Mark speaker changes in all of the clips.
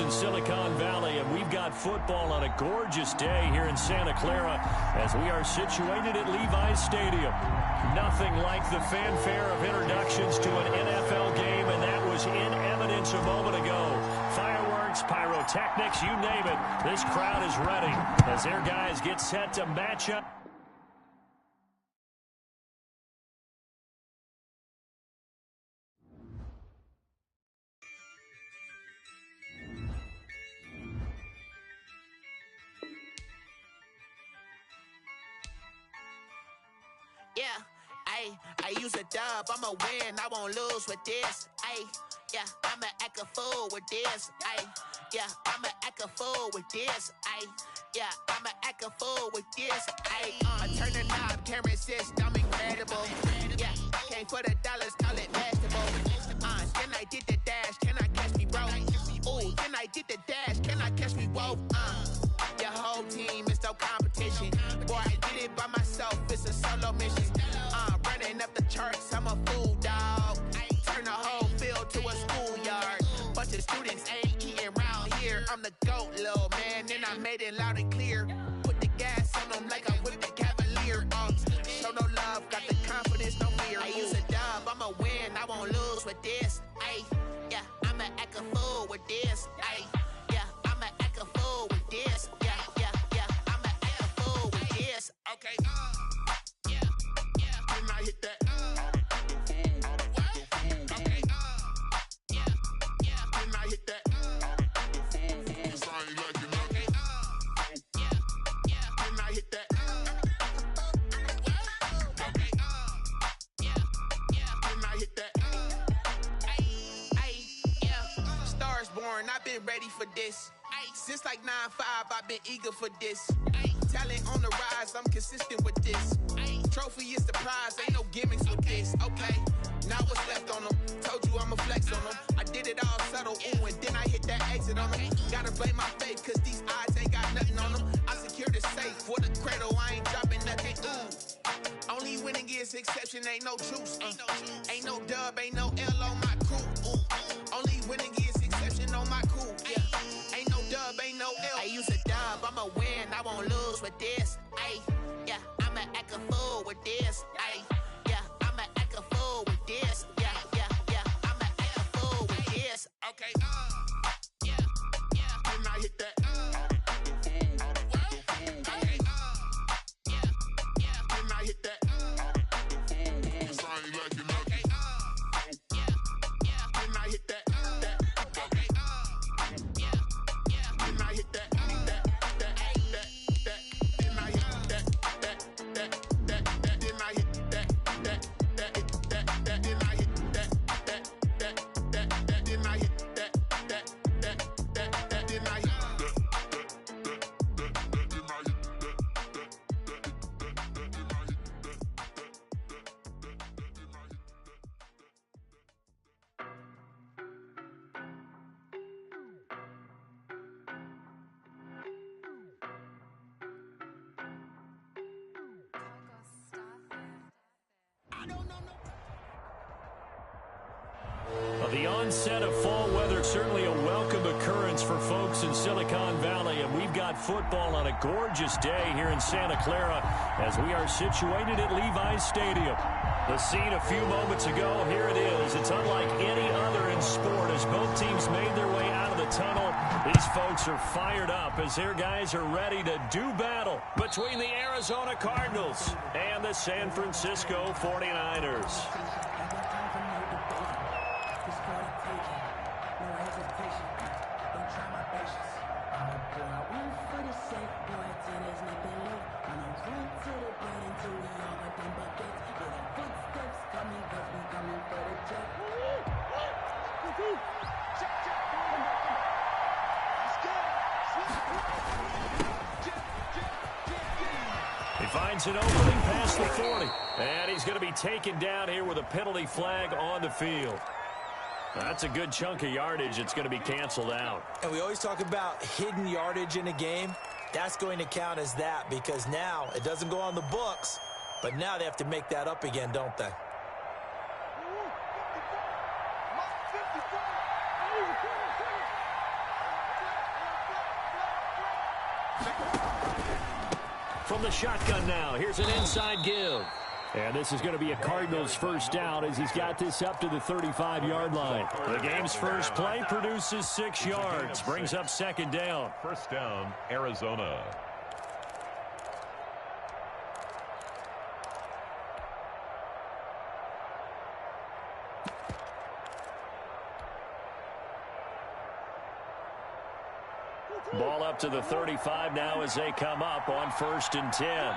Speaker 1: folks in Silicon Valley, and we've got football on a gorgeous day here in Santa Clara as we are situated at Levi's Stadium. Nothing like the fanfare of introductions to an NFL game, and that was in evidence a moment ago. Fireworks, pyrotechnics, you name it, this crowd is ready as their guys get set to match up.
Speaker 2: Yeah, I use a dub, I'ma win, I won't lose with this. Yeah, I'ma act a fool with this. Yeah, I'ma act a fool with this. Yeah, I'ma act a fool with this. I turn the knob, camera assist, I'm incredible. Yeah, came for the dollars, call it basketball. Then I did the dash, can I catch me, bro? Ooh, then I did the dash, can I catch me, whoa? Your whole team is no competition. Boy, I did it by myself, it's a solo mission. Running up the charts, I'm a fool, dog. Turn the whole field to a schoolyard. Bunch of students ain't eating round here. I'm the GOAT, little man, and I made it loud and clear. Put the gas on them like I'm with the Cavalier. Show no love, got the confidence, no fear. I use a dub, I'ma win, I won't lose with this. Yeah, I'ma act a fool with this. Yeah, I'ma act a fool with this. Yeah, I'ma act a fool with this. Okay, can I hit that? Okay, can I hit that? Can I hit that? Okay, can I hit that? Yeah, Stars born, I've been ready for this. Since like 9-5, I've been eager for this. Talent on the rise, I'm consistent with this. Trophy is the prize, ain't no gimmicks with this. Okay, now what's left on them? Told you I'ma flex on them. I did it all subtle, ooh, and then I hit that exit on them. Gotta blame my faith, cause these odds ain't got nothing on them. I secured the safe for the cradle, I ain't dropping nothing, ooh. Only winning is exception, ain't no truce. Ain't no dub, ain't no L on my crew. Ooh. Only winning is exception on my crew. Yeah, ain't no dub, ain't no L. I use a dub, I'ma win, I won't lose with this. Yeah, I'ma act a fool with this. Yeah, I'ma act a fool with this. Yeah, I'ma act a fool with this. Okay, can I hit that? Okay, can I hit that? Okay, can I hit that? Okay, can I hit that?
Speaker 1: The onset of fall weather, certainly a welcome occurrence for folks in Silicon Valley, and we've got football on a gorgeous day here in Santa Clara as we are situated at Levi's Stadium. The scene a few moments ago, here it is. It's unlike any other in sport as both teams made their way out of the tunnel. These folks are fired up as their guys are ready to do battle between the Arizona Cardinals and the San Francisco 49ers. He finds an opening past the 40. And he's going to be taken down here with a penalty flag on the field. That's a good chunk of yardage. It's going to be canceled out.
Speaker 3: And we always talk about hidden yardage in a game. That's going to count as that because now it doesn't go on the books, but now they have to make that up again, don't they?
Speaker 1: From the shotgun now, here's an inside give. And this is going to be a Cardinals first down as he's got this up to the 35-yard line. The game's first play produces 6 yards, brings up second down.
Speaker 4: First down, Arizona.
Speaker 1: Ball up to the 35 now as they come up on 1st and 10.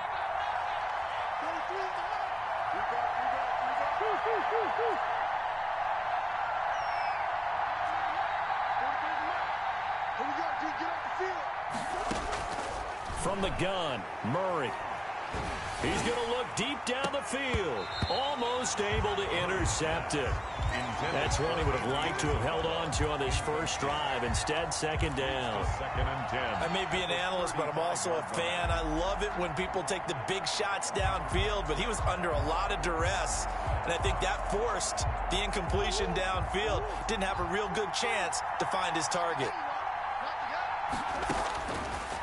Speaker 1: From the gun, Murray. He's going to look deep down the field. Almost able to intercept it. That's one he would have liked to have held on to on this first drive. Instead, second down.
Speaker 4: Second and 10.
Speaker 3: I may be an analyst, but I'm also a fan. I love it when people take the big shots downfield, but he was under a lot of duress. And I think that forced the incompletion downfield. Didn't have a real good chance to find his target.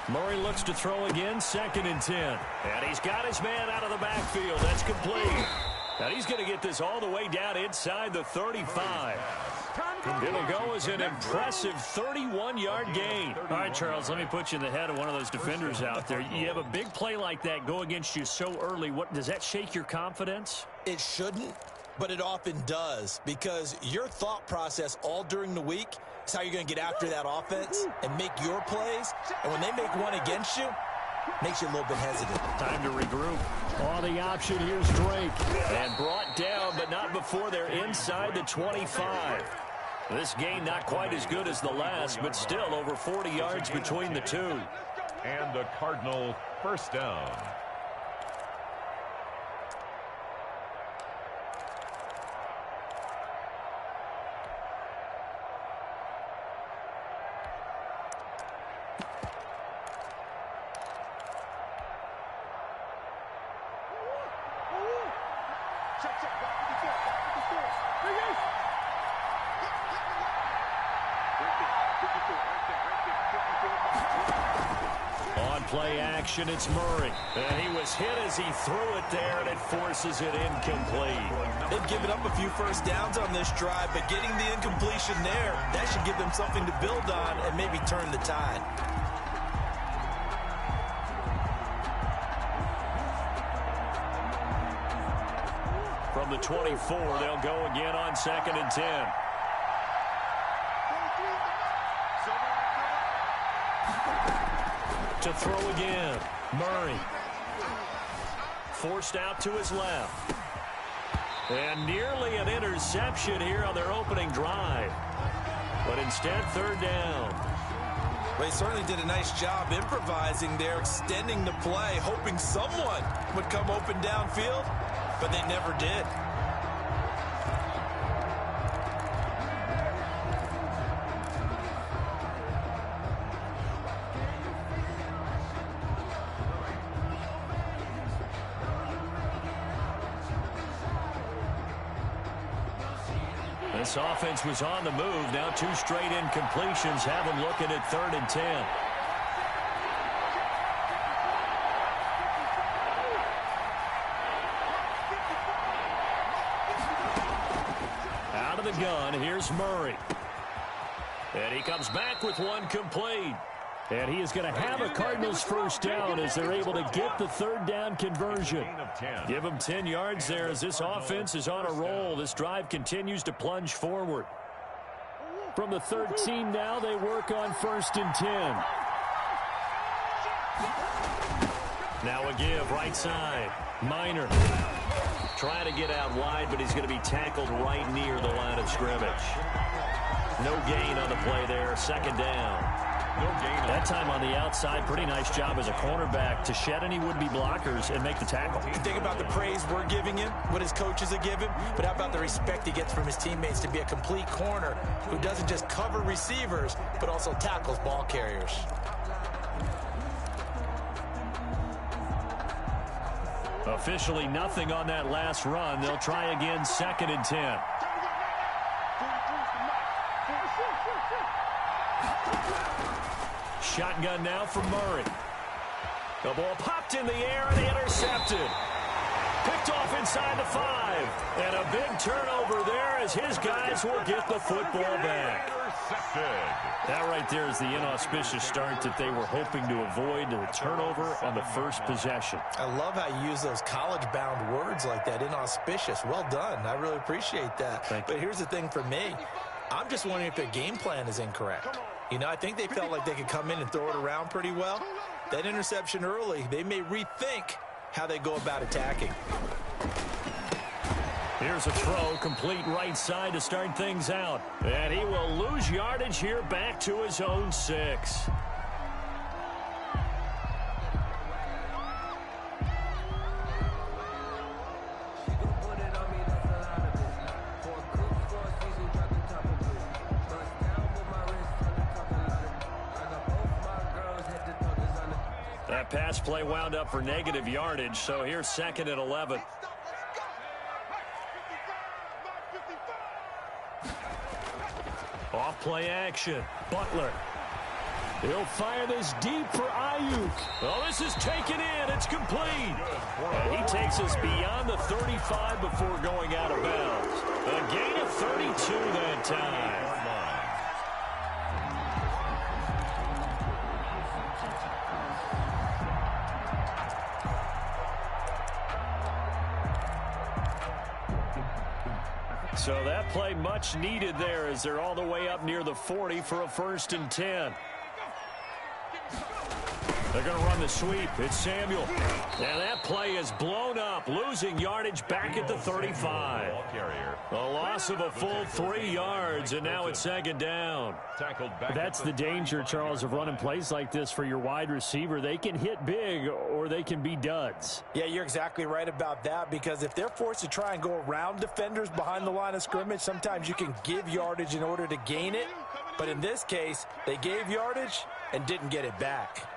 Speaker 1: Murray looks to throw again, 2nd and 10. And he's got his man out of the backfield. That's complete. And he's going to get this all the way down inside the 35. It'll go as an impressive 31-yard gain. All right, Charles, let me put you in the head of one of those defenders out there. You have a big play like that go against you so early. What does that shake your confidence?
Speaker 3: It shouldn't, but it often does, because your thought process all during the week is how you're going to get after that offense and make your plays. And when they make one against you, makes you a little bit hesitant.
Speaker 1: Time to regroup. On the option, here's Drake. And brought down, but not before they're inside the 25. This gain not quite as good as the last, but still over 40 yards between the two.
Speaker 4: And a Cardinal first down.
Speaker 1: Play action, it's Murray. And he was hit as he threw it there, and it forces it incomplete.
Speaker 3: They've given up a few first downs on this drive, but getting the incompletion there, that should give them something to build on and maybe turn the tide.
Speaker 1: From the 24, they'll go again on 2nd and 10. To throw again, Murray. Forced out to his left. And nearly an interception here on their opening drive. But instead, 3rd down.
Speaker 3: Well, he certainly did a nice job improvising there, extending the play, hoping someone would come open downfield, but they never did.
Speaker 1: This offense was on the move. Now 2 straight incompletions have them looking at 3rd and 10. Out of the gun, here's Murray. And he comes back with one complete. And he is going to have a Cardinals first down as they're able to get the 3rd down conversion. Give them 10 yards there as this offense is on a roll. This drive continues to plunge forward. From the 13 now, they work on 1st and 10. Now a give, right side. Minor. Trying to get out wide, but he's going to be tackled right near the line of scrimmage. No gain on the play there, 2nd down. That time on the outside, pretty nice job as a cornerback to shed any would-be blockers and make the tackle.
Speaker 3: You think about the praise we're giving him, what his coaches have given, but how about the respect he gets from his teammates to be a complete corner who doesn't just cover receivers, but also tackles ball carriers.
Speaker 1: Officially nothing on that last run. They'll try again, 2nd and 10. Shotgun now for Murray. The ball popped in the air and intercepted. Picked off inside the 5. And a big turnover there as his guys will get the football back. That right there is the inauspicious start that they were hoping to avoid, the turnover on the first possession.
Speaker 3: I love how you use those college-bound words like that, inauspicious. Well done. I really appreciate that. But here's the thing for me. I'm just wondering if their game plan is incorrect. You know, I think they felt like they could come in and throw it around pretty well. That interception early, they may rethink how they go about attacking.
Speaker 1: Here's a throw, complete right side to start things out. And he will lose yardage here back to his own 6. That pass play wound up for negative yardage, so here's 2nd and 11. Off play action. Butler. He'll fire this deep for Ayuk. Oh, this is taken in. It's complete. And he takes us beyond the 35 before going out of bounds. A gain of 32 that time. So that play much needed there as they're all the way up near the 40 for a 1st and 10. They're going to run the sweep. It's Samuel. And that play is blown up, losing yardage back at the 35. A loss of a full 3 yards, and now it's 2nd down. That's the danger, Charles, of running plays like this for your wide receiver. They can hit big or they can be duds.
Speaker 3: Yeah, you're exactly right about that, because if they're forced to try and go around defenders behind the line of scrimmage, sometimes you can give yardage in order to gain it. But in this case, they gave yardage and didn't get it back.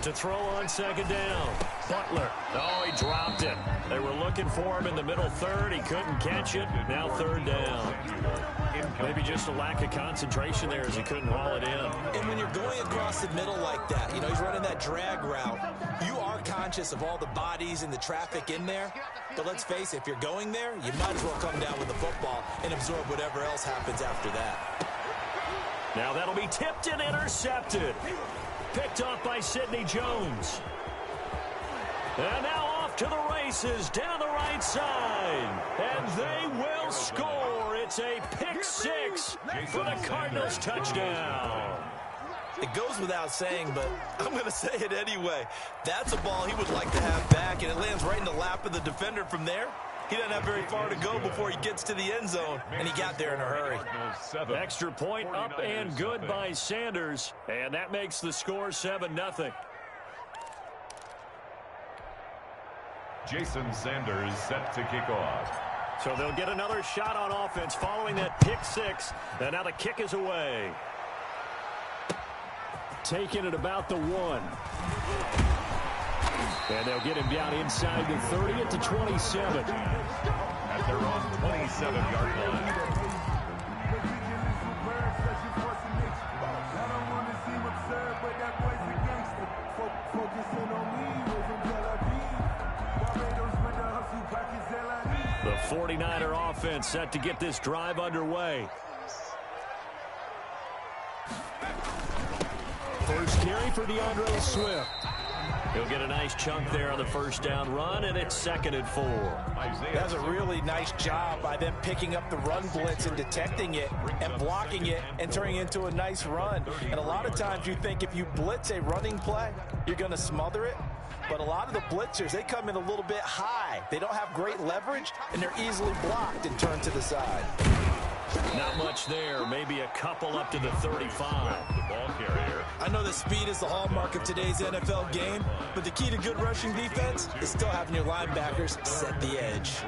Speaker 1: To throw on 2nd down. Butler. Oh, he dropped it. They were looking for him in the middle 3rd. He couldn't catch it. Now 3rd down. Maybe just a lack of concentration there as he couldn't haul it in.
Speaker 3: And when you're going across the middle like that, you know, he's running that drag route, you are conscious of all the bodies and the traffic in there. But let's face it, if you're going there, you might as well come down with the football and absorb whatever else happens after that.
Speaker 1: Now that'll be tipped and intercepted. Picked off by Sidney Jones. And now off to the races down the right side. And they will score. It's a pick 6 for the Cardinals touchdown.
Speaker 3: It goes without saying, but I'm going to say it anyway. That's a ball he would like to have back, and it lands right in the lap of the defender from there. He doesn't have very far to go before he gets to the end zone, and he got there in a hurry.
Speaker 1: Extra point up and good by Sanders, and that makes the score 7-0.
Speaker 4: Jason Sanders set to kick off.
Speaker 1: So they'll get another shot on offense following that pick 6, and now the kick is away. Taking it about the 1. And they'll get him down inside the 30 at the 27.
Speaker 4: At their own 27-yard line.
Speaker 1: The 49er offense set to get this drive underway. First carry for DeAndre Swift. He'll get a nice chunk there on the first down run, and it's 2nd and 4.
Speaker 3: That's a really nice job by them picking up the run blitz and detecting it and blocking it and turning it into a nice run. And a lot of times you think if you blitz a running play, you're going to smother it. But a lot of the blitzers, they come in a little bit high. They don't have great leverage, and they're easily blocked and turned to the side.
Speaker 1: Not much there. Maybe a couple up to the 35.
Speaker 4: The ball carrier.
Speaker 3: I know that speed is the hallmark of today's NFL game, but the key to good rushing defense is still having your linebackers set the edge.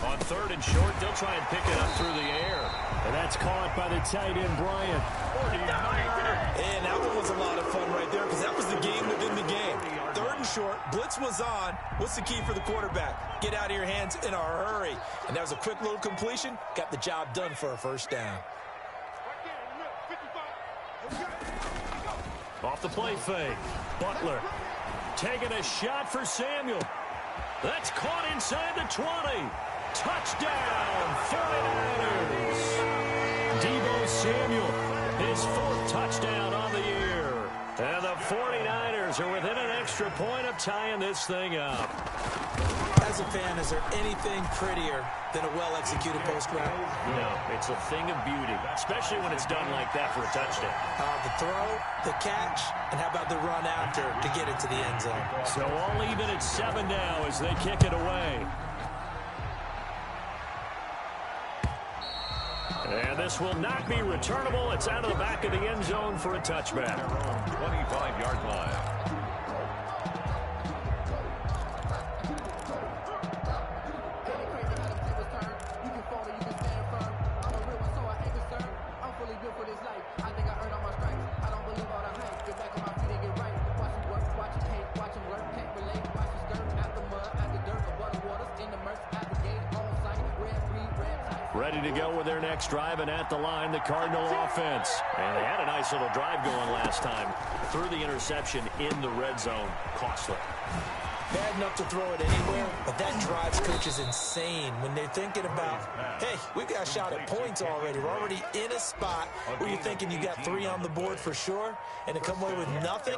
Speaker 1: On 3rd and short, they'll try and pick it up through the air. And that's caught by the tight end, Bryant.
Speaker 3: And that one was a lot of fun right there because that was the game within the game. 3rd and short, blitz was on. What's the key for the quarterback? Get out of your hands in a hurry. And that was a quick little completion. Got the job done for a first down.
Speaker 1: Off the play fake. Butler taking a shot for Samuel. That's caught inside the 20. Touchdown, 49ers. Deebo Samuel, his 4th touchdown on the year. And the 49ers are within an extra point of tying this thing up.
Speaker 3: As a fan, is there anything prettier than a well-executed post route?
Speaker 1: No, it's a thing of beauty, especially when it's done like that for a touchdown.
Speaker 3: The throw, the catch, and how about the run after to get it to the end zone?
Speaker 1: So all even at 7 now as they kick it away. And this will not be returnable. It's out of the back of the end zone for a touchback.
Speaker 4: 25-yard line.
Speaker 1: Ready to go with their next drive, and at the line, the Cardinal offense. And they had a nice little drive going last time. Threw the interception in the red zone. Costly.
Speaker 3: Bad enough to throw it anywhere, but that drives coaches insane when they're thinking about, hey, we've got a shot at points already. We're already in a spot where you're thinking you got 3 on the board for sure, and to come away with nothing,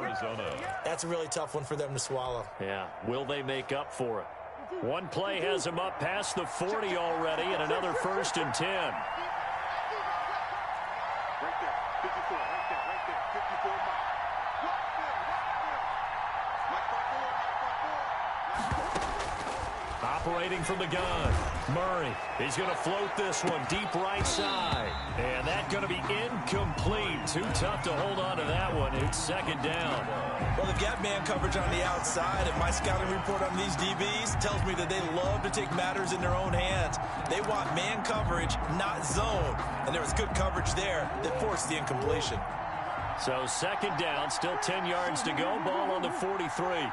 Speaker 3: that's a really tough one for them to swallow.
Speaker 1: Yeah, will they make up for it? One play has him up past the 40 already, and another 1st and 10.
Speaker 5: Right there, 54, right there, 54
Speaker 1: Operating from the gun, Murray. He's going to float this one deep right side. And that's going to be incomplete. Too tough to hold on to that one. It's 2nd down.
Speaker 3: Well, they've got man coverage on the outside, and my scouting report on these DBs tells me that they love to take matters in their own hands. They want man coverage, not zone. And there was good coverage there that forced the incompletion.
Speaker 1: So 2nd down, still 10 yards to go. Ball on the 43.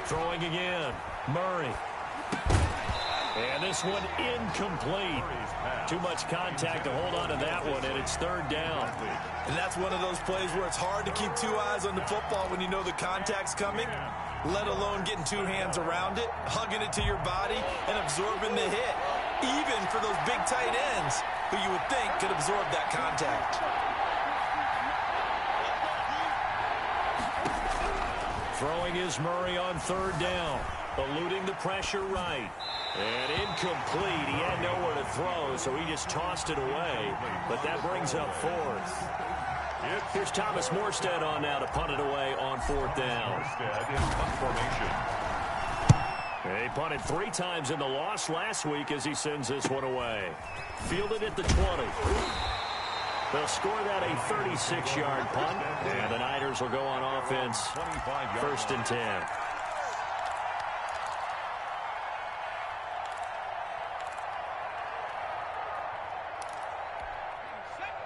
Speaker 1: Throwing again, Murray. And this one incomplete. Too much contact to hold on to that one, and it's 3rd down.
Speaker 3: And that's one of those plays where it's hard to keep 2 eyes on the football when you know the contact's coming, let alone getting 2 hands around it, hugging it to your body, and absorbing the hit, even for those big tight ends who you would think could absorb that contact.
Speaker 1: Throwing is Murray on 3rd down. Eluding the pressure right. And incomplete. He had nowhere to throw, so he just tossed it away. But that brings up 4th. Here's Thomas Morstead on now to punt it away on 4th down.
Speaker 4: Morstead in punt formation.
Speaker 1: He punted 3 times in the loss last week as he sends this one away. Fielded at the 20. They'll score that a 36-yard punt, and the Niners will go on offense 1st and 10.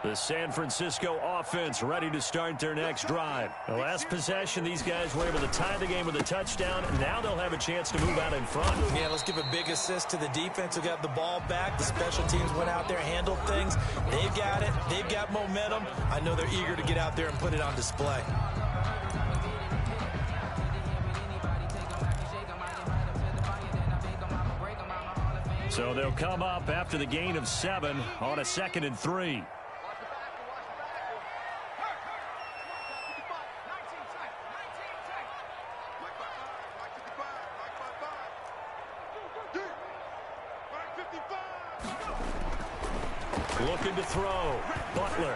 Speaker 1: The San Francisco offense ready to start their next drive. The last possession, these guys were able to tie the game with a touchdown. Now they'll have a chance to move out in front.
Speaker 3: Yeah, let's give a big assist to the defense who got the ball back. The special teams went out there, handled things. They've got it. They've got momentum. I know they're eager to get out there and put it on display.
Speaker 1: So they'll come up after the gain of 7 on a 2nd and 3. Looking to throw. Butler.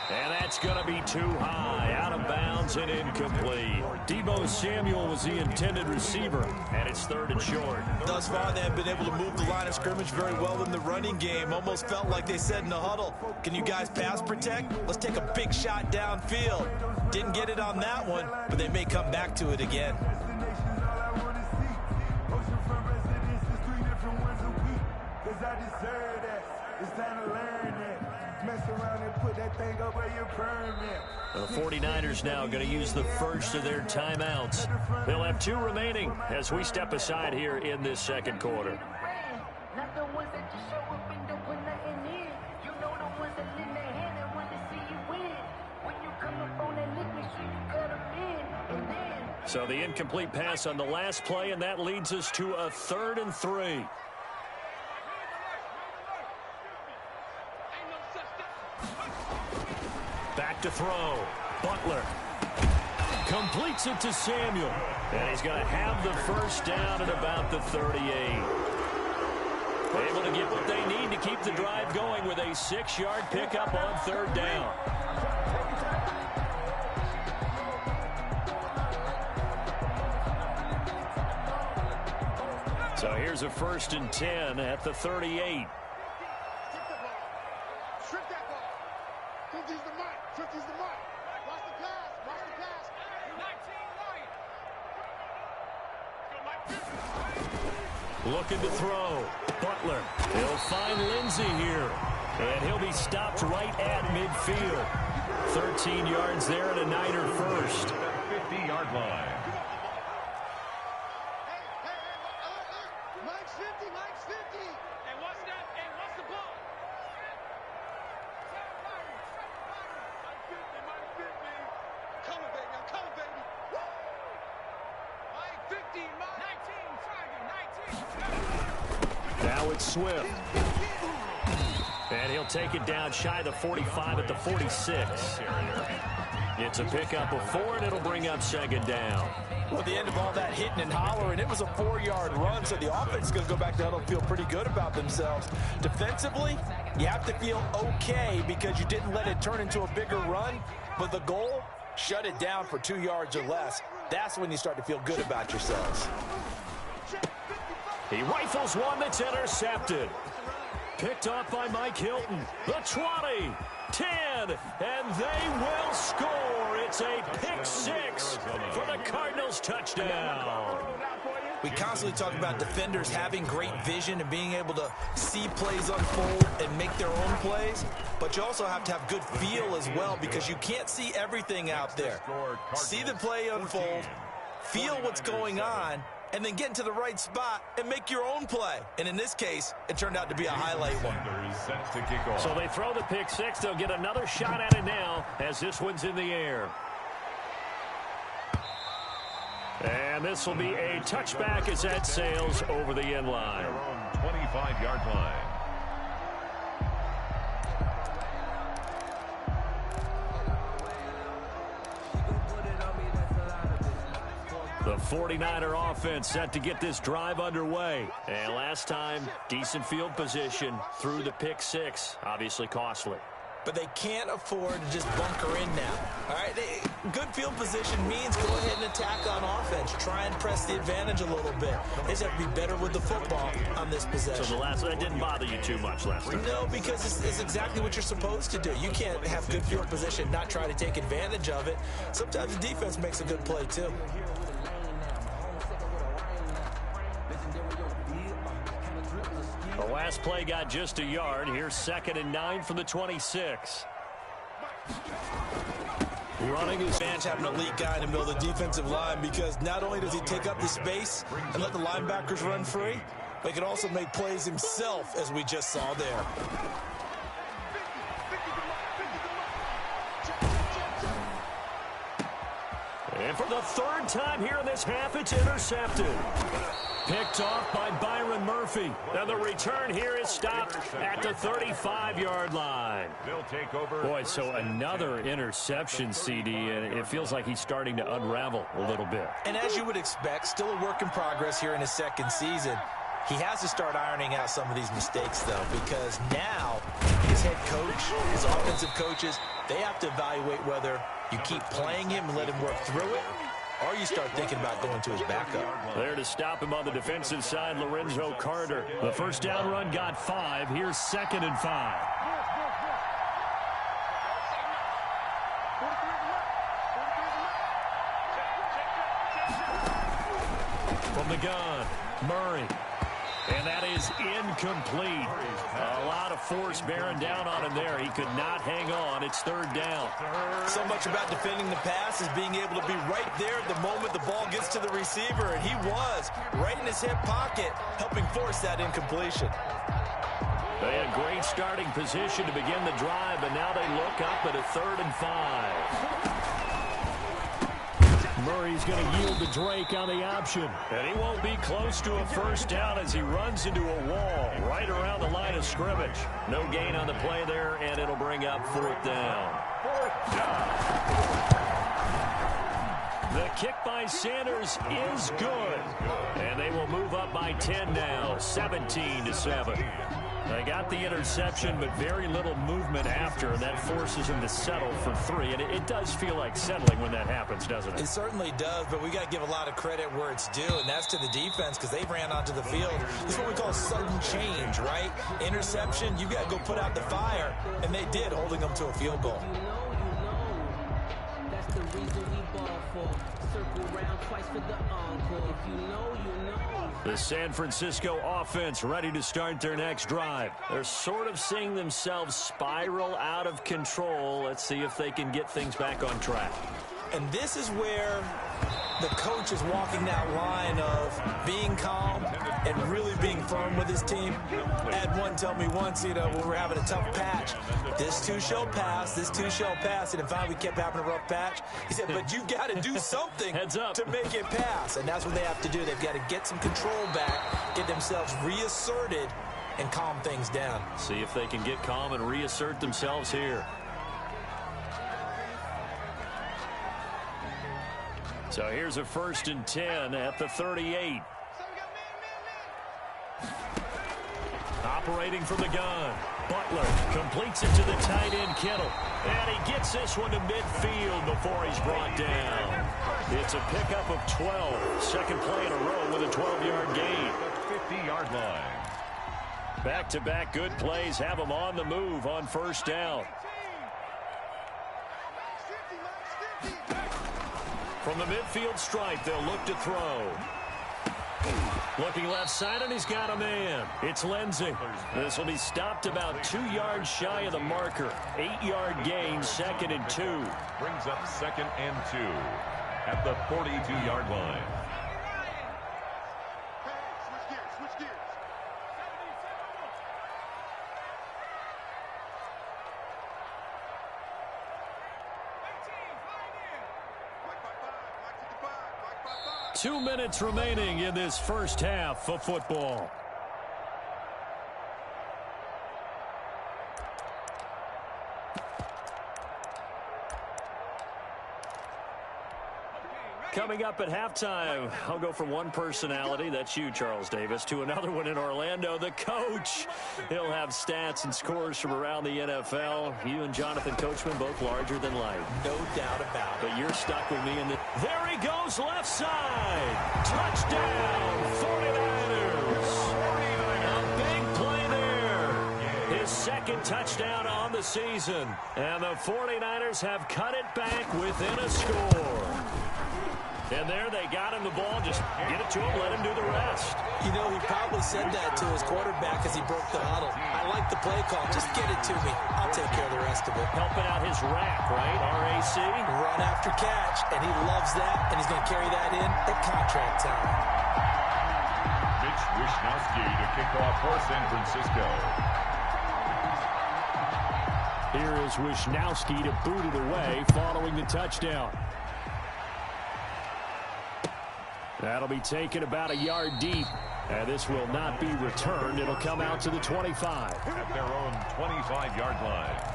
Speaker 1: And that's going to be too high. Out of bounds and incomplete. Deebo Samuel was the intended receiver, and it's 3rd and short.
Speaker 3: Thus far, they have been able to move the line of scrimmage very well in the running game. Almost felt like they said in the huddle, can you guys pass protect? Let's take a big shot downfield. Didn't get it on that one, but they may come back to it again.
Speaker 1: The 49ers now going to use the first of their timeouts. They'll have 2 remaining as we step aside here in this 2nd quarter.
Speaker 6: Not the ones that you
Speaker 1: So the incomplete pass on the last play, and that leads us to a 3rd and 3. Back to throw. Butler completes it to Samuel. And he's going to have the first down at about the 38. Able to get what they need to keep the drive going with a 6-yard pickup on 3rd down. So here's a 1st and 10 at the 38.
Speaker 5: Strip that ball. 50's the mark. 50's the mark. Watch the pass. Watch the pass. 19 right.
Speaker 1: Looking to throw. Butler. He'll find Lindsey here. And he'll be stopped right at midfield. 13 yards there and a Niner first.
Speaker 4: 50-yard line.
Speaker 5: Mike's 50. Mike's 50.
Speaker 6: And what's that? And what's the ball?
Speaker 5: Mike 50. Coming, baby. I'm coming, baby. Woo!
Speaker 6: Mike 50, Mike 19, 19.
Speaker 1: Now it's Swift. And he'll take it down shy of the 45 at the 46. It's a pickup of 4, and it'll bring up 2nd down.
Speaker 3: Well, at the end of all that hitting and hollering, it was a 4-yard run, so the offense is going to go back to huddle and feel pretty good about themselves. Defensively, you have to feel okay because you didn't let it turn into a bigger run, but the goal, shut it down for 2 yards or less. That's when you start to feel good about yourselves.
Speaker 1: He rifles one that's intercepted. Picked off by Mike Hilton. The 20, 10, and they will score. It's a pick 6 for the Cardinals touchdown.
Speaker 3: We constantly talk about defenders having great vision and being able to see plays unfold and make their own plays, but you also have to have good feel as well because you can't see everything out there. See the play unfold, feel what's going on, and then get into the right spot and make your own play. And in this case, it turned out to be a highlight one.
Speaker 1: So they throw the pick 6. They'll get another shot at it now as this one's in the air. And this will be a touchback as that sails over the end line.
Speaker 4: Their own 25-yard line.
Speaker 1: The 49er offense set to get this drive underway. And last time, decent field position through the pick 6. Obviously costly.
Speaker 3: But they can't afford to just bunker in now. All right, good field position means go ahead and attack on offense. Try and press the advantage a little bit. They just have to be better with the football on this possession.
Speaker 1: So the last that didn't bother you too much last time?
Speaker 3: No, because it's exactly what you're supposed to do. You can't have good field position, not try to take advantage of it. Sometimes the defense makes a good play too.
Speaker 1: The last play got just a yard. Here's 2nd and 9 from the 26.
Speaker 3: Running his bench, having an elite guy in the middle of the defensive line because not only does he take up the space and let the linebackers run free, but he can also make plays himself, as we just saw there.
Speaker 1: And for the 3rd time here in this half, it's intercepted. Picked off by Byron Murphy. And the return here is stopped at the 35-yard line.
Speaker 4: They'll take over.
Speaker 1: Boy, so another interception, CD, and it feels like he's starting to unravel a little bit.
Speaker 3: And as you would expect, still a work in progress here in his 2nd season. He has to start ironing out some of these mistakes, though, because now his head coach, his offensive coaches, they have to evaluate whether you keep playing him and let him work through it, or you start thinking about going to his backup.
Speaker 1: There to stop him on the defensive side, Lorenzo Carter. The first down run got 5. Here's 2nd and 5. From the gun, Murray. And that is incomplete. A lot of force bearing down on him there. He could not hang on. It's 3rd down.
Speaker 3: So much about defending the pass is being able to be right there at the moment the ball gets to the receiver, and he was right in his hip pocket, helping force that incompletion.
Speaker 1: They had great starting position to begin the drive, and now they look up at a 3rd and 5. Murray's going to yield to Drake on the option. And he won't be close to a first down as he runs into a wall right around the line of scrimmage. No gain on the play there, and it'll bring up fourth down. The kick by Sanders is good. And they will move up by 10 now, 17-7. They got the interception, but very little movement after, and that forces them to settle for 3. And it does feel like settling when that happens, doesn't it?
Speaker 3: It certainly does, but we got to give a lot of credit where it's due, and that's to the defense because they ran onto the field. This is what we call sudden change, right? Interception, you got to go put out the fire, and they did, holding them to a field goal.
Speaker 7: That's the reason we ball for. Circle round twice for the encore. If you know, you know.
Speaker 1: The San Francisco offense ready to start their next drive. They're sort of seeing themselves spiral out of control. Let's see if they can get things back on track.
Speaker 3: And this is where the coach is walking that line of being calm and really being firm with his team. I had one tell me once, when we were having a tough patch, this too shall pass, this too shall pass. And finally we kept having a rough patch. He said, but you got to do something
Speaker 1: Heads up.
Speaker 3: to make it pass. And that's what they have to do. They've got to get some control back, get themselves reasserted, and calm things down.
Speaker 1: See if they can get calm and reassert themselves here. So here's a 1st and 10 at the 38. Operating from the gun. Butler completes it to the tight end Kittle. And he gets this one to midfield before he's brought down. It's a pickup of 12. Second play in a row with a 12-yard gain.
Speaker 4: 50-yard line.
Speaker 1: Back-to-back good plays have them on the move on first down. From the midfield stripe, they'll look to throw. Looking left side, and he's got a man. It's Lindsey. This will be stopped about 2 yards shy of the marker. 8-yard gain, 2nd and 2.
Speaker 4: Brings up 2nd and 2 at the 42-yard line.
Speaker 5: Switch gears. Mike to the 5.
Speaker 1: 2 minutes remaining in this first half of football. Coming up at halftime, I'll go from one personality, that's you, Charles Davis, to another one in Orlando, the coach. He'll have stats and scores from around the NFL. You and Jonathan Coachman both larger than life.
Speaker 3: No doubt about it.
Speaker 1: But you're stuck with me in the... There he goes, left side. Touchdown, 49ers. A big play there. His 2nd touchdown on the season. And the 49ers have cut it back within a score. And there they got him the ball. Just get it to him, let him do the rest.
Speaker 3: He probably said that to his quarterback as he broke the huddle. I like the play call. Just get it to me. I'll take care of the rest of it.
Speaker 1: Helping out his rack, right? RAC.
Speaker 3: Run after catch, and he loves that, and he's going to carry that in at contract time.
Speaker 4: Mitch Wishnowsky to kick off for San Francisco.
Speaker 1: Here is Wishnowsky to boot it away following the touchdown. That'll be taken about a yard deep. And this will not be returned. It'll come out to the 25.
Speaker 4: At their own 25-yard line.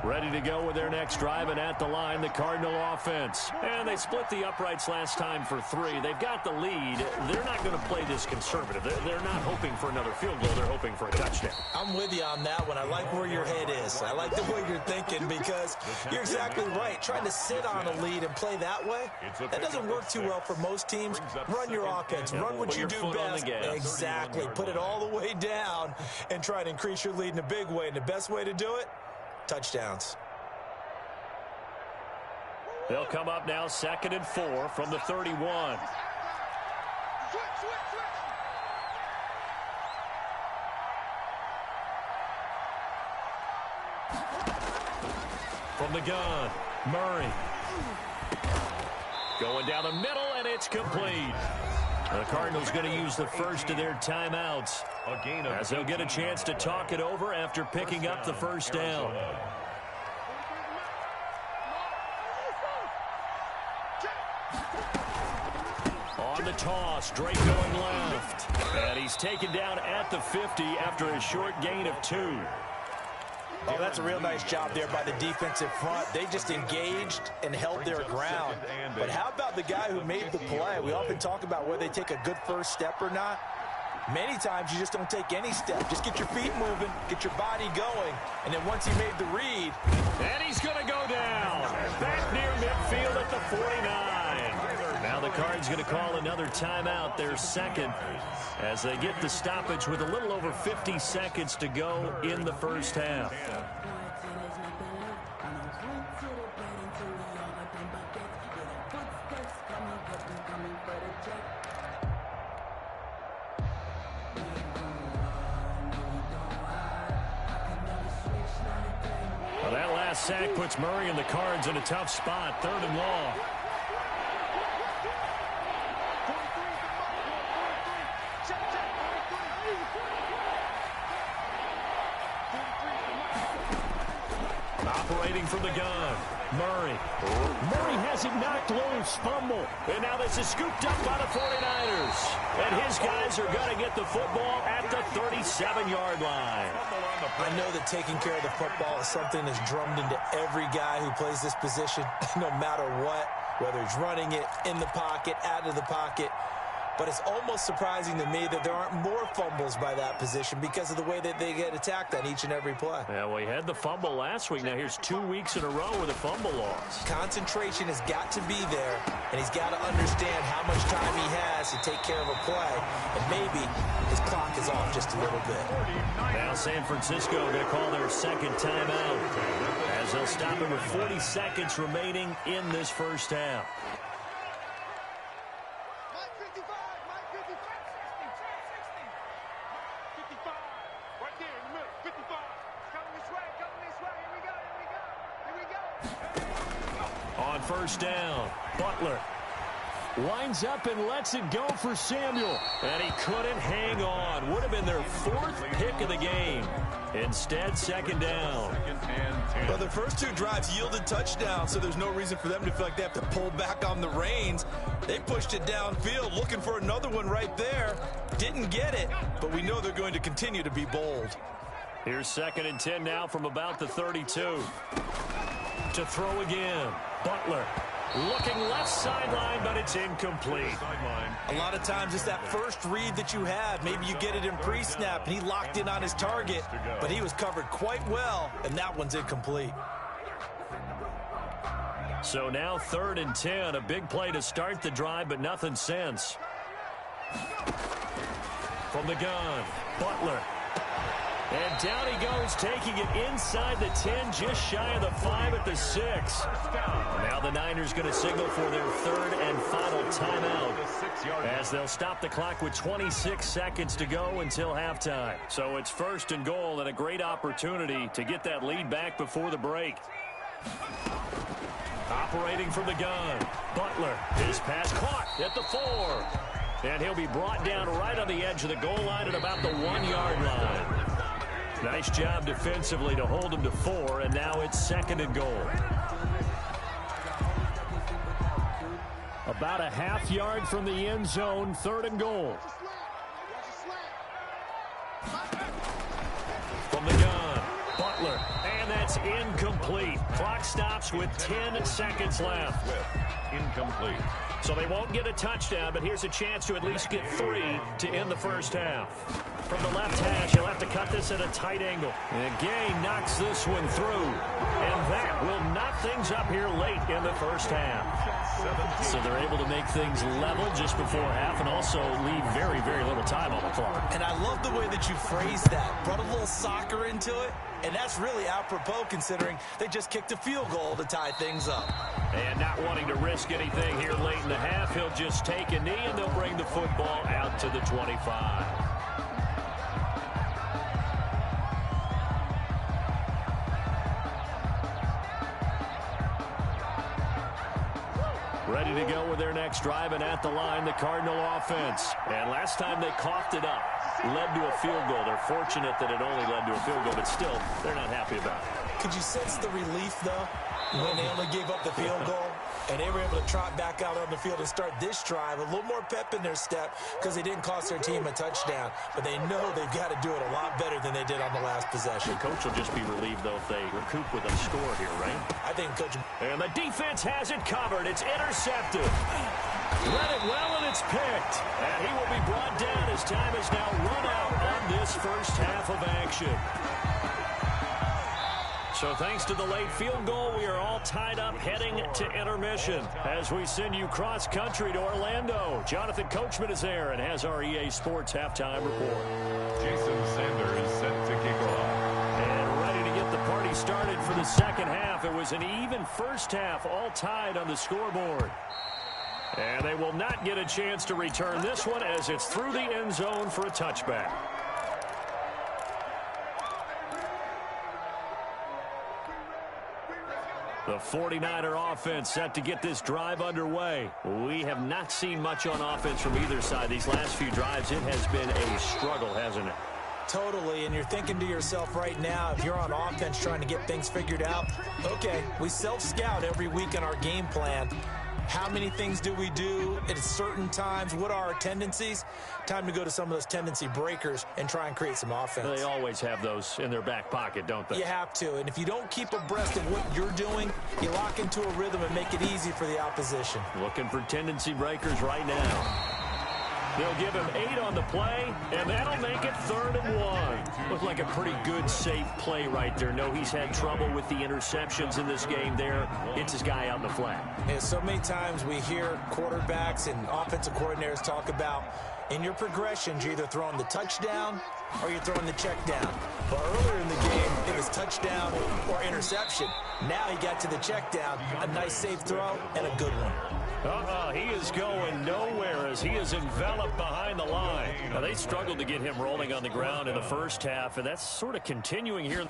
Speaker 1: Ready to go with their next drive, and at the line, the Cardinal offense. And they split the uprights last time for 3. They've got the lead. They're not going to play this conservative. They're not hoping for another field goal. They're hoping for a touchdown.
Speaker 3: I'm with you on that one. I like where your head is. I like the way you're thinking because you're exactly right. Trying to sit on a lead and play that way, that doesn't work too well for most teams. Run your offense. Run what you do best. Exactly. Put it all the way down and try to increase your lead in a big way. And the best way to do it, touchdowns.
Speaker 1: They'll come up now 2nd and 4 from the 31. From the gun, Murray. Going down the middle, and it's complete. The Cardinals going to use the first of their timeouts as they'll get a chance to talk it over after picking up the first down. On the toss, Drake going left. And he's taken down at the 50 after a short gain of 2.
Speaker 3: Oh, that's a real nice job there by the defensive front. They just engaged and held their ground. But how about the guy who made the play? We often talk about whether they take a good first step or not. Many times you just don't take any step. Just get your feet moving, get your body going, and then once he made the read.
Speaker 1: And he's going to go down. Back near midfield at the 49. Now the Cards going to call another timeout, their second, as they get the stoppage with a little over 50 seconds to go in the first half. Well, that last sack puts Murray and the Cards in a tough spot, 3rd and long. Operating from the gun, Murray. Murray has it knocked loose, fumble. And now this is scooped up by the 49ers. And his guys are going to get the football at the 37-yard line.
Speaker 3: I know that taking care of the football is something that's drummed into every guy who plays this position, no matter what, whether he's running it, in the pocket, out of the pocket. But it's almost surprising to me that there aren't more fumbles by that position because of the way that they get attacked on each and every play.
Speaker 1: Yeah, well, he had the fumble last week. Now here's 2 weeks in a row with a fumble loss.
Speaker 3: Concentration has got to be there, and he's got to understand how much time he has to take care of a play, and maybe his clock is off just a little bit.
Speaker 1: Now San Francisco going to call their second timeout as they'll stop it with 40 seconds remaining in this first half. First down, Butler winds up and lets it go for Samuel, and he couldn't hang on. Would have been their 4th pick of the game. Instead, second down.
Speaker 3: Well, their first 2 drives yielded touchdowns, so there's no reason for them to feel like they have to pull back on the reins. They pushed it downfield, looking for another one right there. Didn't get it, but we know they're going to continue to be bold.
Speaker 1: Here's 2nd and 10 now from about the 32. To throw again, Butler looking left sideline, but it's incomplete.
Speaker 3: A lot of times it's that first read that you have. Maybe you get it in pre-snap, and he locked in on his target, but he was covered quite well, and that one's incomplete.
Speaker 1: So now 3rd and 10, a big play to start the drive, but nothing since. From the gun, Butler. And down he goes, taking it inside the 10, just shy of the 5 at the 6. Now the Niners going to signal for their 3rd and final timeout as they'll stop the clock with 26 seconds to go until halftime. So it's 1st and goal and a great opportunity to get that lead back before the break. Operating from the gun, Butler. His pass caught at the 4. And he'll be brought down right on the edge of the goal line at about the 1-yard line. Nice job defensively to hold him to 4, and now it's 2nd and goal. About a half-yard from the end zone, 3rd and goal. From the gun, Butler, and that's incomplete. Clock stops with 10 seconds left.
Speaker 4: Incomplete.
Speaker 1: So they won't get a touchdown, but here's a chance to at least get 3 to end the first half. From the left hash, he'll have to cut this at a tight angle. And Gay knocks this one through. And that will knock things up here late in the first half. So they're able to make things level just before half and also leave very, very little time on the clock.
Speaker 3: And I love the way that you phrased that. Brought a little soccer into it. And that's really apropos considering they just kicked a field goal to tie things up.
Speaker 1: And not wanting to risk anything here late in the half, he'll just take a knee and they'll bring the football out to the 25. Ready to go with their next drive, and at the line, the Cardinal offense. And last time they coughed it up, led to a field goal. They're fortunate that it only led to a field goal, but still, they're not happy about it.
Speaker 3: Could you sense the relief, though, when they only gave up the field goal? And they were able to trot back out on the field and start this drive. A little more pep in their step because they didn't cost their team a touchdown. But they know they've got to do it a lot better than they did on the last possession.
Speaker 1: The coach will just be relieved, though, if they recoup with a score here, right?
Speaker 3: I think Coach...
Speaker 1: And the defense has it covered. It's intercepted. Read it well, and it's picked. And he will be brought down as time is now run out on this first half of action. So thanks to the late field goal, we are all tied up heading to intermission as we send you cross-country to Orlando. Jonathan Coachman is there and has our EA Sports halftime report.
Speaker 4: Jason Sanders set to kick off.
Speaker 1: And ready to get the party started for the second half. It was an even first half, all tied on the scoreboard. And they will not get a chance to return this one as it's through the end zone for a touchback. The 49er offense set to get this drive underway. We have not seen much on offense from either side. These last few drives, it has been a struggle, hasn't it?
Speaker 3: Totally, and you're thinking to yourself right now, if you're on offense trying to get things figured out, okay, we self-scout every week in our game plan. How many things do we do at certain times? What are our tendencies? Time to go to some of those tendency breakers and try and create some offense.
Speaker 1: They always have those in their back pocket, don't they?
Speaker 3: You have to, and if you don't keep abreast of what you're doing, you lock into a rhythm and make it easy for the opposition.
Speaker 1: Looking for tendency breakers right now. They'll give him 8 on the play, and that'll make it 3rd and 1. Looked like a pretty good, safe play right there. No, he's had trouble with the interceptions in this game there. It's his guy out in the flat.
Speaker 3: Yeah, so many times we hear quarterbacks and offensive coordinators talk about in your progressions, you're either throwing the touchdown or you're throwing the check down. But earlier in the game, it was touchdown or interception. Now he got to the check down, a nice safe throw, and a good one.
Speaker 1: He is going nowhere as he is enveloped behind the line. Now, they struggled to get him rolling on the ground in the first half, and that's sort of continuing here.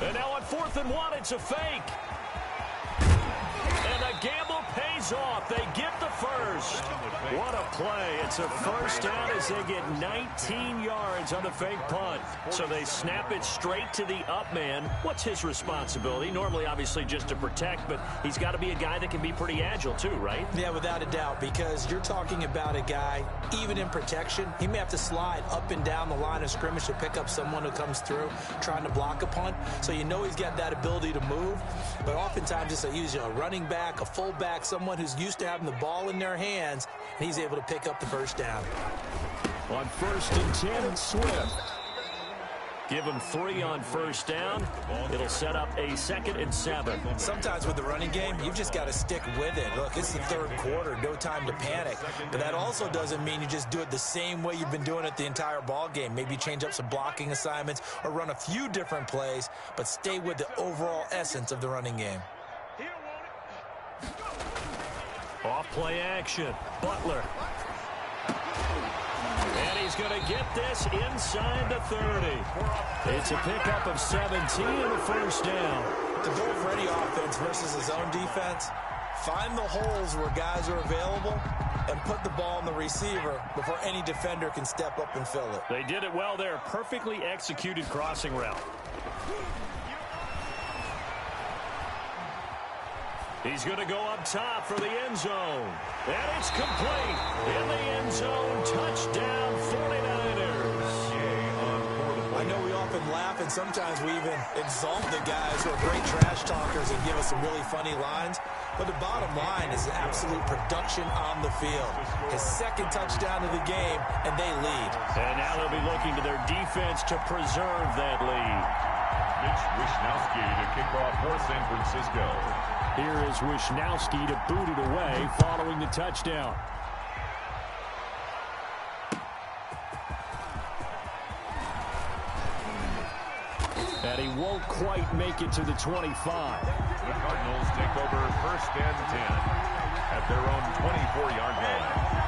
Speaker 1: And now on 4th and 1, it's a fake. And the gamble pays off. They get the first. What a play. It's a first down as they get 19 yards on the fake punt. So they snap it straight to the up man. What's his responsibility? Normally, obviously, just to protect, but he's got to be a guy that can be pretty agile too, right?
Speaker 3: Yeah, without a doubt, because you're talking about a guy, even in protection, he may have to slide up and down the line of scrimmage to pick up someone who comes through trying to block a punt. So you know he's got that ability to move, but oftentimes it's a running back, a fullback, someone who's used to having the ball in their hands, and he's able to pick up the first down.
Speaker 1: On 1st and 10, it's Swift. Give him 3 on first down. It'll set up a 2nd and 7.
Speaker 3: Sometimes with the running game, you've just got to stick with it. Look, it's the 3rd quarter, no time to panic. But that also doesn't mean you just do it the same way you've been doing it the entire ball game. Maybe change up some blocking assignments or run a few different plays, but stay with the overall essence of the running game.
Speaker 1: Off play action. Butler. And he's going to get this inside the 30. It's a pickup of 17 and a first down.
Speaker 3: The goal for any offense versus his own defense, find the holes where guys are available and put the ball in the receiver before any defender can step up and fill it.
Speaker 1: They did it well there. Perfectly executed crossing route. He's going to go up top for the end zone. And it's complete. In the end zone, touchdown 49ers.
Speaker 3: I know we often laugh, and sometimes we even exalt the guys who are great trash talkers and give us some really funny lines. But the bottom line is absolute production on the field. His 2nd touchdown of the game, and they lead.
Speaker 1: And now they'll be looking to their defense to preserve that lead.
Speaker 4: Mitch Wishnowsky to kick off for San Francisco.
Speaker 1: Here is Wishnowsky to boot it away following the touchdown. And he won't quite make it to the 25.
Speaker 4: The Cardinals take over 1st and 10 at their own 24-yard line.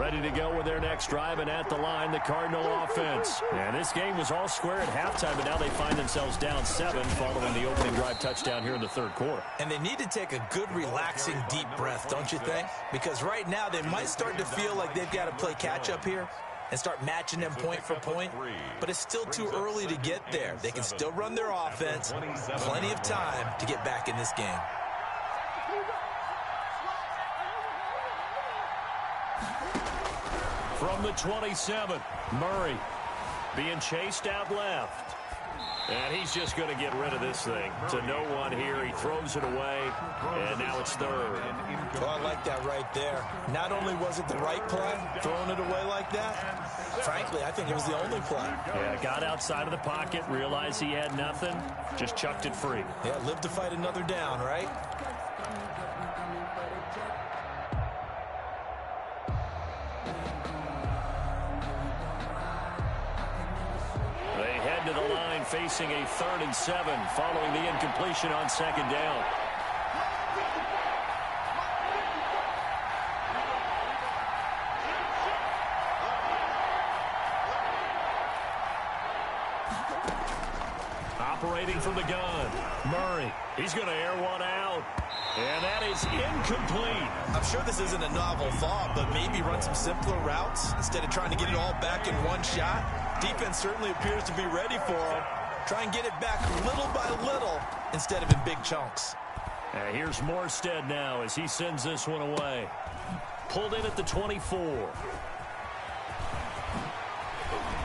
Speaker 1: Ready to go with their next drive, and at the line, the Cardinal offense. And this game was all square at halftime, but now they find themselves down 7 following the opening drive touchdown here in the third quarter.
Speaker 3: And they need to take a good, relaxing, deep breath, don't you think? Because right now they might start to feel like they've got to play catch-up here and start matching them point for point. But it's still too early to get there. They can still run their offense. Plenty of time to get back in this game.
Speaker 1: From the 27, Murray being chased out left. And he's just going to get rid of this thing to no one here. He throws it away, and now it's third.
Speaker 3: Well, I like that right there. Not only was it the right play, throwing it away like that, frankly, I think it was the only play.
Speaker 1: Yeah, got outside of the pocket, realized he had nothing, just chucked it free.
Speaker 3: Yeah, live to fight another down, right?
Speaker 1: They head to the line facing a 3rd and 7 following the incompletion on 2nd down. Operating from the gun, Murray. He's going to air one out. And that is incomplete.
Speaker 3: I'm sure this isn't a novel thought, but maybe run some simpler routes instead of trying to get it all back in one shot. Defense certainly appears to be ready for him. Try and get it back little by little instead of in big chunks.
Speaker 1: And here's Morstead now as he sends this one away. Pulled in at the 24.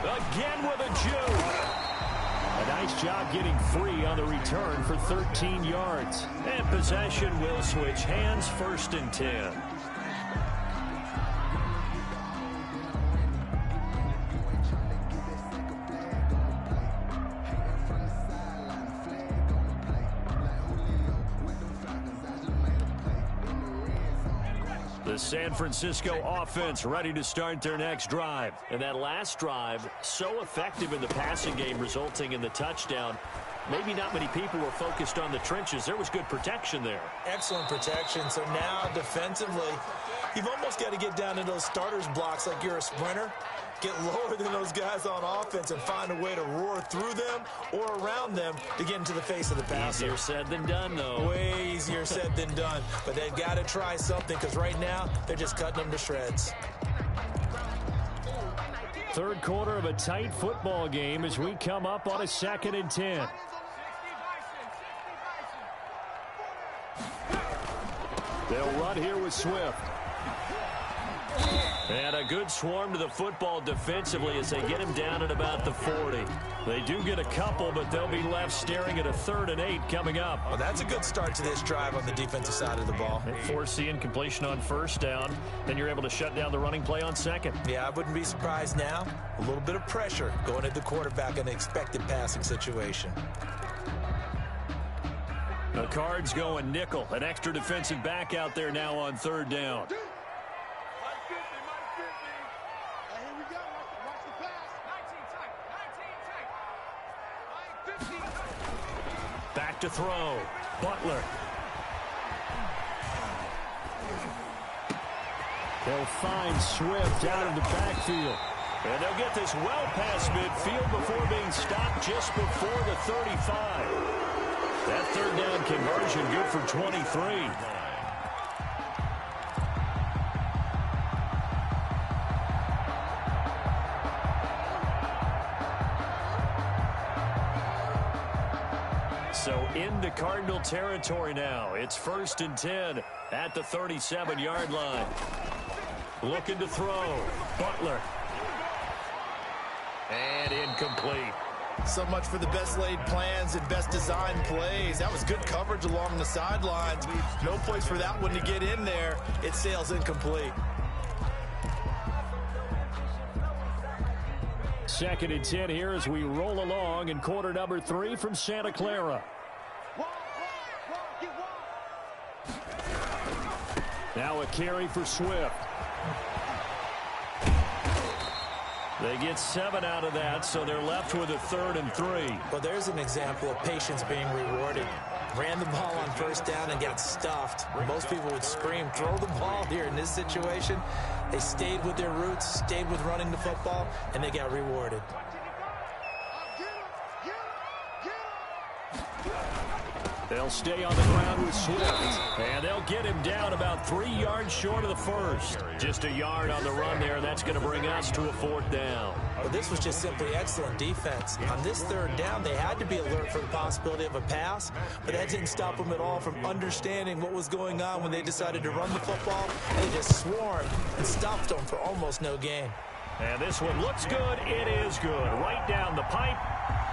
Speaker 1: Again with a juke. A nice job getting free on the return for 13 yards. And possession will switch hands, 1st and 10. The San Francisco offense ready to start their next drive. And that last drive, so effective in the passing game, resulting in the touchdown. Maybe not many people were focused on the trenches. There was good protection there.
Speaker 3: Excellent protection. So now defensively, you've almost got to get down to those starters blocks like you're a sprinter. Get lower than those guys on offense and find a way to roar through them or around them to get into the face of the passer.
Speaker 1: Easier said than done, though.
Speaker 3: Way easier said than done. But they've got to try something because right now they're just cutting them to shreds.
Speaker 1: Third quarter of a tight football game as we come up on a 2nd and 10. They'll run here with Swift. And a good swarm to the football defensively as they get him down at about the 40. They do get a couple, but they'll be left staring at a 3rd and 8 coming up.
Speaker 3: Well, that's a good start to this drive on the defensive side of the ball.
Speaker 1: They force the incompletion on 1st down. Then you're able to shut down the running play on 2nd.
Speaker 3: Yeah, I wouldn't be surprised now. A little bit of pressure going at the quarterback in an expected passing situation.
Speaker 1: The Cards going nickel. An extra defensive back out there now on 3rd down. Back to throw. Butler. They'll find Swift out of the backfield. And they'll get this well past midfield before being stopped just before the 35. That 3rd down conversion good for 23. So into Cardinal territory now. It's 1st and 10 at the 37-yard line. Looking to throw. Butler. And incomplete.
Speaker 3: So much for the best laid plans and best designed plays. That was good coverage along the sidelines. No place for that one to get in there. It sails incomplete.
Speaker 1: 2nd and 10 here as we roll along in quarter number 3 from Santa Clara. Now a carry for Swift. They get 7 out of that, so they're left with a 3rd and 3.
Speaker 3: Well, there's an example of patience being rewarded. ran the ball on first down and got stuffed. Most people would scream, throw the ball here. In this situation, they stayed with their roots, stayed with running the football, and they got rewarded.
Speaker 1: They'll stay on the ground with Swift, and they'll get him down about 3 yards short of the first. Just a yard on the run there, and that's going to bring us to a 4th down.
Speaker 3: Well, this was just simply excellent defense. On this 3rd down, they had to be alert for the possibility of a pass, but that didn't stop them at all from understanding what was going on when they decided to run the football, and they just swarmed and stopped them for almost no gain.
Speaker 1: And this one looks good. It is good. Right down the pipe.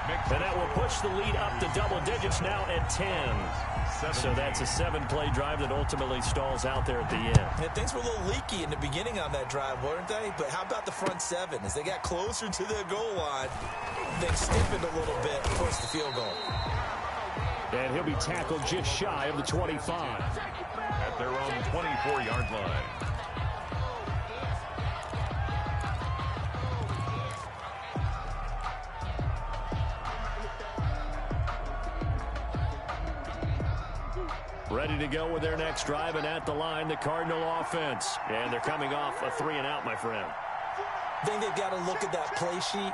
Speaker 1: And that will push the lead up to double digits now at 10. So that's a 7-play drive that ultimately stalls out there at the end.
Speaker 3: Yeah, things were a little leaky in the beginning on that drive, weren't they? But how about the front 7? As they got closer to the goal line, things stiffened a little bit towards the field goal.
Speaker 1: And he'll be tackled just shy of the 25.
Speaker 4: At their own 24-yard line.
Speaker 1: Ready to go with their next drive, and at the line, the Cardinal offense. And they're coming off a 3-and-out, my friend.
Speaker 3: I think they've got to look at that play sheet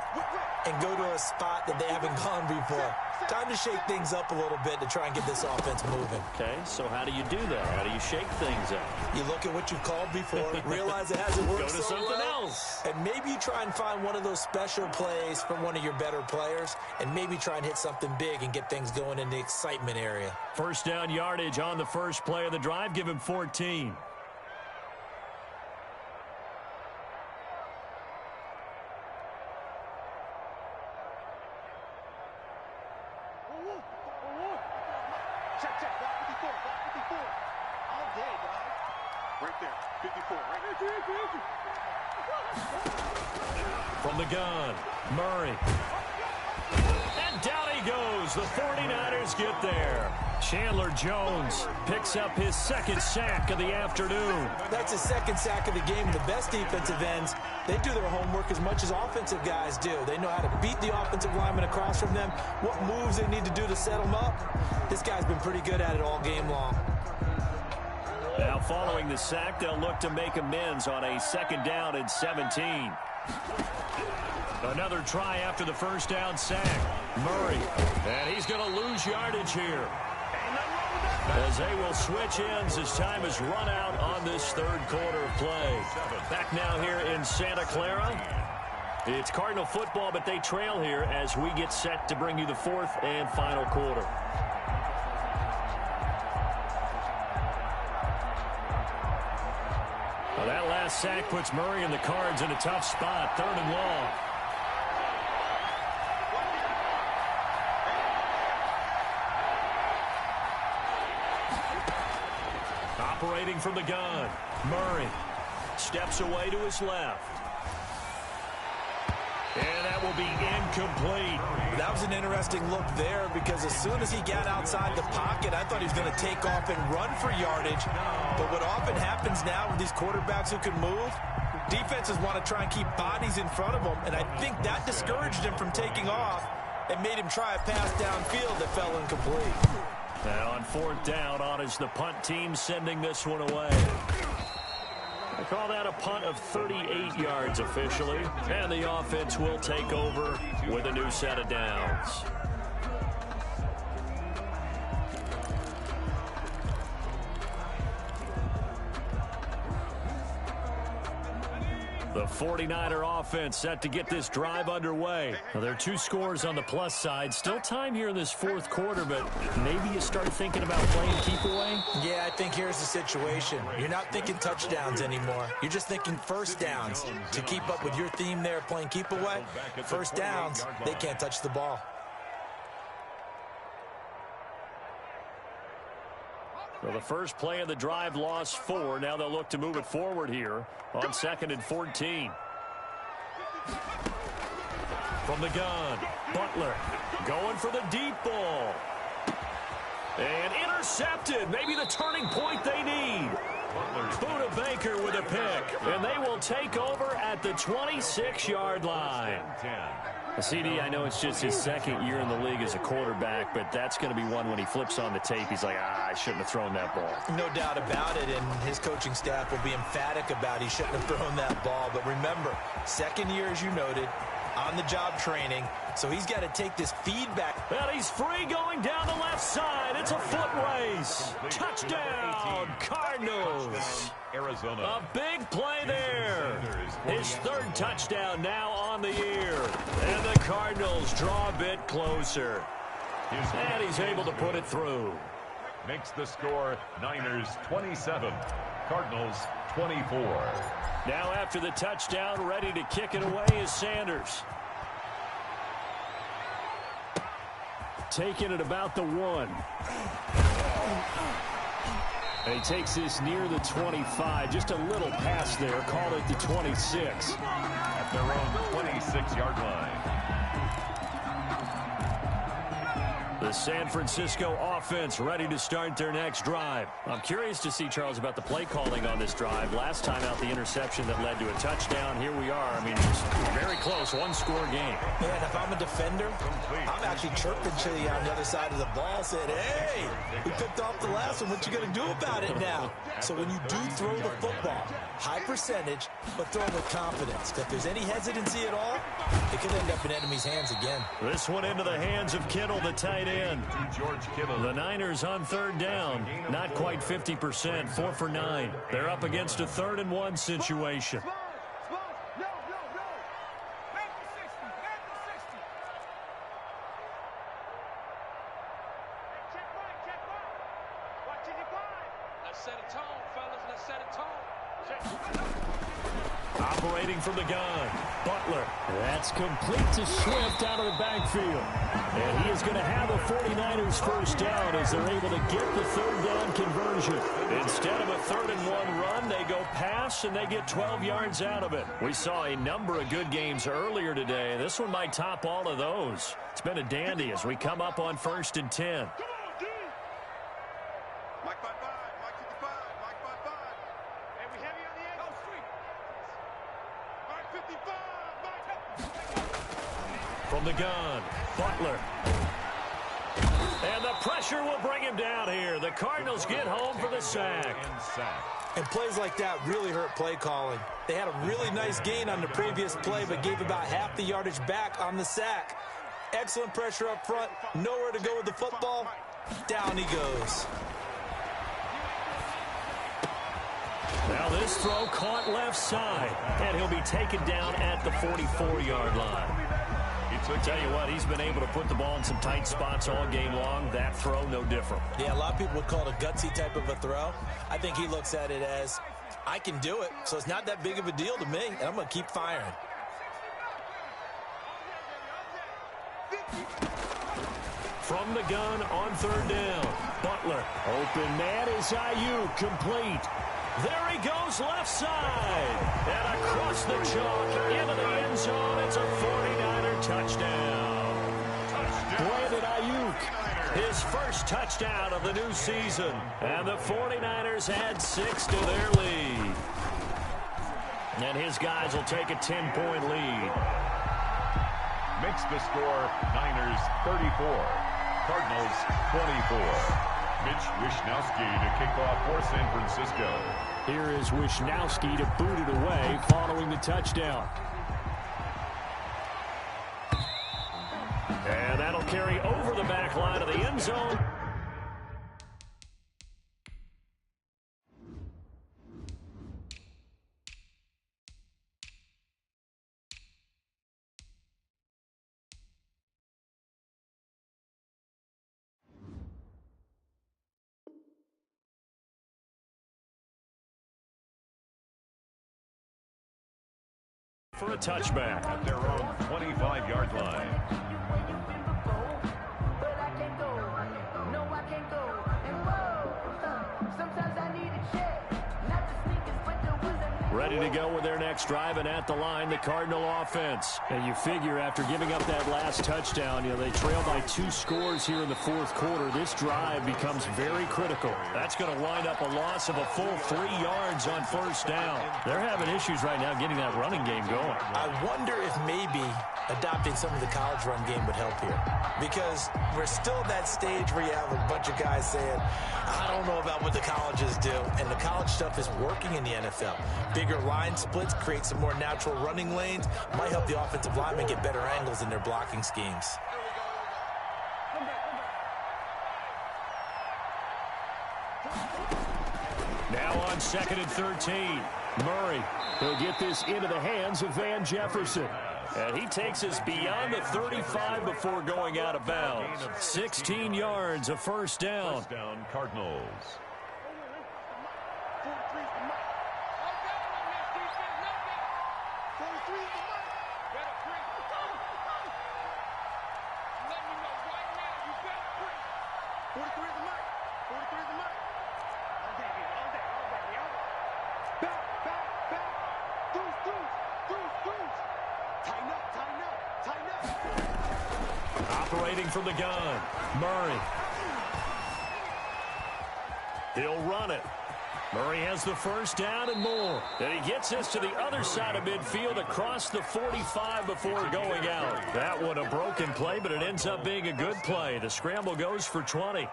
Speaker 3: and go to a spot that they haven't gone before. Time to shake things up a little bit to try and get this offense moving.
Speaker 1: Okay, so how do you do that? How do you shake things up?
Speaker 3: You look at what you've called before, realize it hasn't worked
Speaker 1: Go to
Speaker 3: so
Speaker 1: something
Speaker 3: well,
Speaker 1: else.
Speaker 3: and maybe you try and find one of those special plays from one of your better players, and maybe try and hit something big and get things going in the excitement area.
Speaker 1: 1st down yardage on the first play of the drive. Give him 14.
Speaker 5: Check, block 54, all day, dog. Right there, 54, right there.
Speaker 1: From the gun, Murray. And down he goes. The 49ers get there. Chandler Jones picks up his 2nd sack of the afternoon.
Speaker 3: That's his 2nd sack of the game. The best defensive ends, they do their homework as much as offensive guys do. They know how to beat the offensive lineman across from them, what moves they need to do to set them up. This guy's been pretty good at it all game long.
Speaker 1: Now following the sack, they'll look to make amends on a 2nd down and 17. Another try after the 1st down sack. Murray, and he's going to lose yardage here. As they will switch ends as time is run out on this 3rd quarter of play. Back now here in Santa Clara. It's Cardinal football, but they trail here as we get set to bring you the 4th and final quarter. Well, that last sack puts Murray and the Cards in a tough spot. 3rd and long. Operating from the gun, Murray steps away to his left. And that will be incomplete.
Speaker 3: That was an interesting look there because as soon as he got outside the pocket, I thought he was going to take off and run for yardage. But what often happens now with these quarterbacks who can move, defenses want to try and keep bodies in front of them, and I think that discouraged him from taking off and made him try a pass downfield that fell incomplete.
Speaker 1: Now on 4th down, on is the punt team sending this one away. They call that a punt of 38 yards officially, and the offense will take over with a new set of downs. The 49er offense set to get this drive underway. Well, there are 2 scores on the plus side. Still time here in this 4th quarter, but maybe you start thinking about playing keep away?
Speaker 3: Yeah, I think here's the situation. You're not thinking touchdowns anymore. You're just thinking 1st downs. To keep up with your theme there, playing keep away, 1st downs, they can't touch the ball.
Speaker 1: So the first play of the drive lost 4. Now they'll look to move it forward here on 2nd and 14. From the gun, Butler going for the deep ball. And intercepted. Maybe the turning point they need. Buda Baker with a pick. And they will take over at the 26-yard line. CD, I know it's just his second year in the league as a quarterback, but that's going to be one when he flips on the tape. He's like, I shouldn't have thrown that ball.
Speaker 3: No doubt about it, and his coaching staff will be emphatic about he shouldn't have thrown that ball. But remember, second year, as you noted, on-the-job training, so he's got to take this feedback.
Speaker 1: And he's free going down the left side. It's a foot race. Touchdown, Cardinals.
Speaker 4: Arizona.
Speaker 1: A big play there. His third touchdown now on the year. And the Cardinals draw a bit closer. And he's able to put it through.
Speaker 4: Makes the score Niners 27, Cardinals 24.
Speaker 1: Now after the touchdown, ready to kick it away is Sanders. Taking it about the 1. And he takes this near the 25. Just a little pass there. Call it the 26.
Speaker 4: At their own 26-yard line.
Speaker 1: The San Francisco offense ready to start their next drive. I'm curious to see, Charles, about the play calling on this drive. Last time out, the interception that led to a touchdown. Here we are. I mean, it's very close, one-score game.
Speaker 3: Man, if I'm a defender, I'm actually chirping Chili on the other side of the ball, saying, hey, we picked off the last one. What you going to do about it now? So when you do throw the football, high percentage, but throw with confidence. If there's any hesitancy at all, it could end up in enemy's hands again.
Speaker 1: This one into the hands of Kittle, the tight end.
Speaker 4: George Kittle.
Speaker 1: The Niners on third down. Not quite 50%, 4 for 9. They're up against a 3rd and 1 situation.
Speaker 6: Let's set a tone, fellas. Let's set a tone.
Speaker 1: Operating from the gun, Butler. That's complete to Swift out of the backfield. And he is going to have a 49ers first down as they're able to get the 3rd down conversion. Instead of a 3rd and 1 run, they go pass and they get 12 yards out of it. We saw a number of good games earlier today. This one might top all of those. It's been a dandy as we come up on 1st and 10.
Speaker 6: Mike 5-5, Mike 55, Mike 5-5. Hey, we heavy on the edge. Oh, sweet. Mike 55, Mike.
Speaker 1: From the gun, Butler. And the pressure will bring him down here. The Cardinals get home for the sack.
Speaker 3: And plays like that really hurt play calling. They had a really nice gain on the previous play, but gave about half the yardage back on the sack. Excellent pressure up front. Nowhere to go with the football. Down he goes.
Speaker 1: Now this throw caught left side, and he'll be taken down at the 44-yard line. Tell you what, he's been able to put the ball in some tight spots all game long. That throw, no different.
Speaker 3: Yeah, a lot of people would call it a gutsy type of a throw. I think he looks at it as, I can do it, so it's not that big of a deal to me, and I'm going to keep firing.
Speaker 1: From the gun on 3rd down, Butler. Open man is Ayuk, complete. There he goes left side. And across the chalk into the end zone. It's a 49er touchdown. Brandon Ayuk, his first touchdown of the new season. And the 49ers add 6 to their lead. And his guys will take a 10-point lead.
Speaker 4: Makes the score Niners 34, Cardinals 24. Mitch Wishnowsky to kick off for San Francisco.
Speaker 1: Here is Wishnowsky to boot it away following the touchdown. And that'll carry over the back line of the end zone. For a touchback.
Speaker 4: At their own 25-yard line.
Speaker 1: Ready to go with their next drive, and at the line, the Cardinal offense. And you figure after giving up that last touchdown, they trail by 2 scores here in the fourth quarter. This drive becomes very critical. That's going to wind up a loss of a full 3 yards on first down. They're having issues right now getting that running game going.
Speaker 3: I wonder if maybe adopting some of the college run game would help here, because we're still at that stage where you have a bunch of guys saying, I don't know about what the colleges do, and the college stuff is working in the NFL. Bigger line splits create some more natural running lanes, might help the offensive linemen get better angles in their blocking schemes.
Speaker 1: Now on 2nd and 13, Murray will get this into the hands of Van Jefferson. And he takes us beyond the 35 before going out of bounds. 16 yards, a first down.
Speaker 4: First down, Cardinals.
Speaker 5: 43
Speaker 1: Operating from the gun, Murray. He'll run it. Murray has the first down and more. And he gets us to the other side of midfield across the 45 before going out. That one a broken play, but it ends up being a good play. The scramble goes for 20.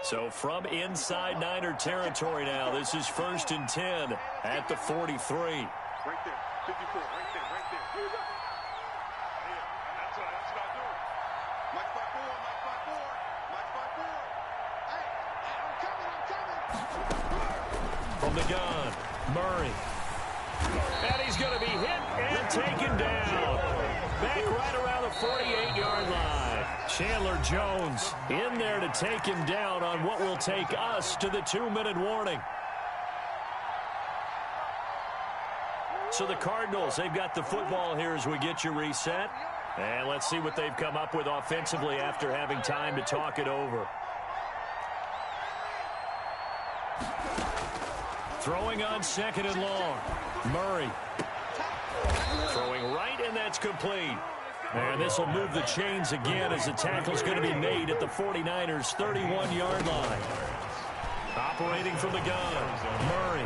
Speaker 1: So from inside Niner territory now, this is 1st and 10 at the 43.
Speaker 6: Right there, 54, right there. Here you go. Yeah, that's what I do. Mike 5-4, Mike 5-4.
Speaker 5: Hey, I'm coming.
Speaker 1: From the gun, Murray. And he's going to be hit and taken down. Back right around the 48-yard line. Chandler Jones in there to take him down on what will take us to the 2-minute warning. So the Cardinals, they've got the football here as we get you reset. And let's see what they've come up with offensively after having time to talk it over. Throwing on 2nd and long. Murray. Throwing right, and that's complete. And this will move the chains again as the tackle's going to be made at the 49ers' 31-yard line. Operating from the gun, Murray.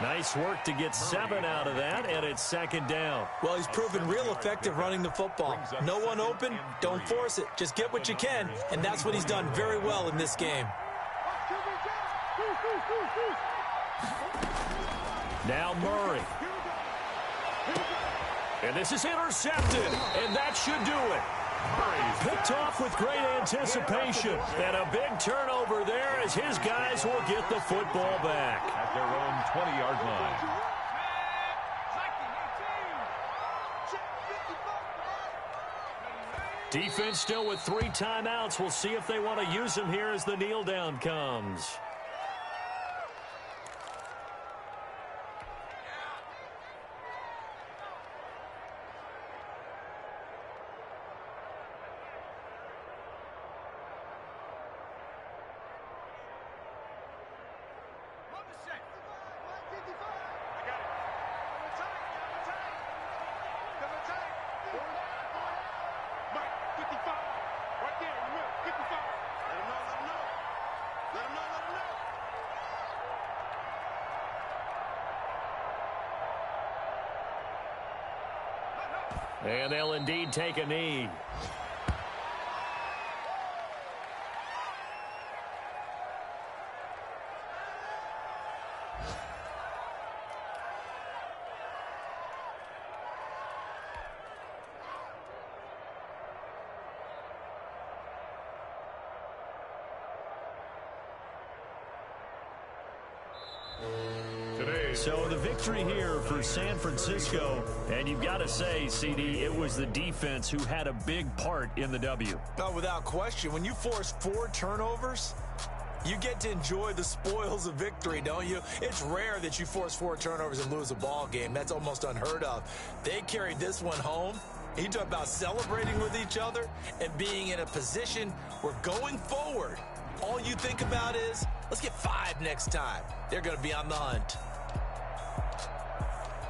Speaker 1: Nice work to get 7 out of that, and it's 2nd down.
Speaker 3: Well, he's proven real effective running the football. No one open, don't force it. Just get what you can, and that's what he's done very well in this game.
Speaker 1: Now Murray. And this is intercepted, and that should do it. Picked off with great anticipation, and a big turnover there as his guys will get the football back.
Speaker 4: At their own 20-yard line.
Speaker 1: Defense still with 3 timeouts. We'll see if they want to use them here as the kneel down comes. And they'll indeed take a knee. So the victory here for San Francisco, and you've got to say, CD, it was the defense who had a big part in the W.
Speaker 3: No, without question. When you force 4 turnovers, you get to enjoy the spoils of victory, don't you? It's rare that you force 4 turnovers and lose a ball game. That's almost unheard of. They carried this one home. You talk about celebrating with each other and being in a position where going forward, all you think about is, let's get 5 next time. They're going to be on the hunt.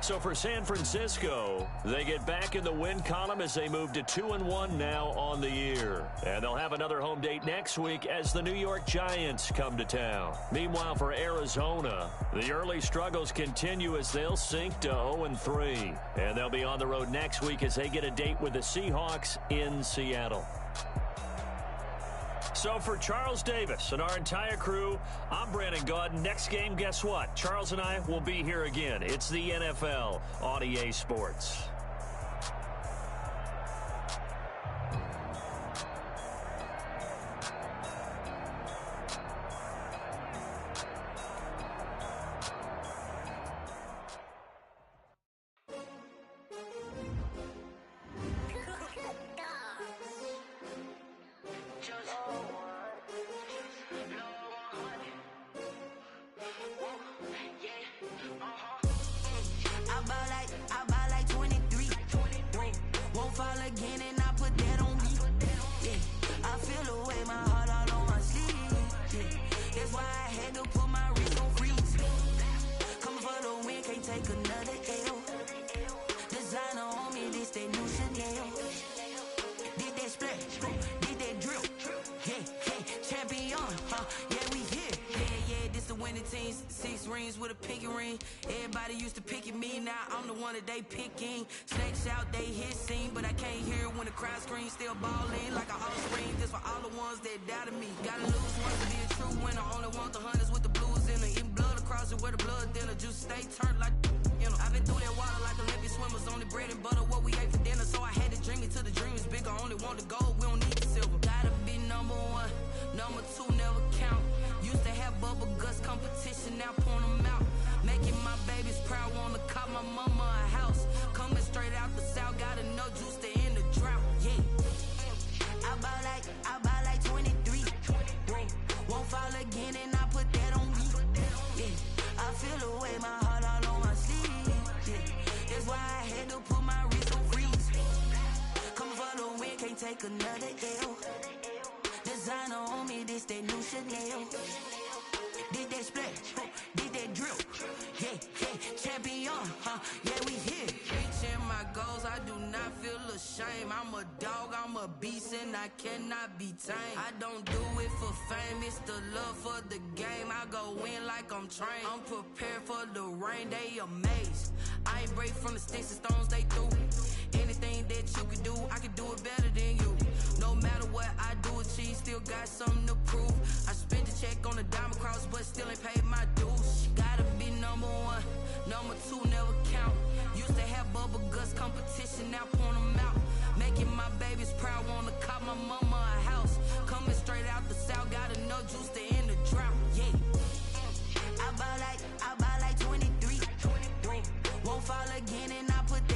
Speaker 1: So for San Francisco, they get back in the win column as they move to 2-1 now on the year. And they'll have another home date next week as the New York Giants come to town. Meanwhile, for Arizona, the early struggles continue as they'll sink to 0-3. And they'll be on the road next week as they get a date with the Seahawks in Seattle. So for Charles Davis and our entire crew, I'm Brandon Gaudin. Next game, guess what? Charles and I will be here again. It's the NFL on EA Sports.
Speaker 7: Cannot be tamed. I don't do it for fame, it's the love for the game. I go in like I'm trained. I'm prepared for the rain, they amazed. I ain't break from the sticks and stones they threw. Anything that you can do, I can do it better than you. No matter what I do, achieve, still got something to prove. I spent the check on the diamond cross, but still ain't paid my dues. Gotta be number 1, number 2 never count. Used to have bubble guts competition, now point them out. Making my babies proud, wanna cop my mama a house. Coming straight out the south, got enough juice to end the drought. Yeah. I buy like 23. Won't fall again and I put that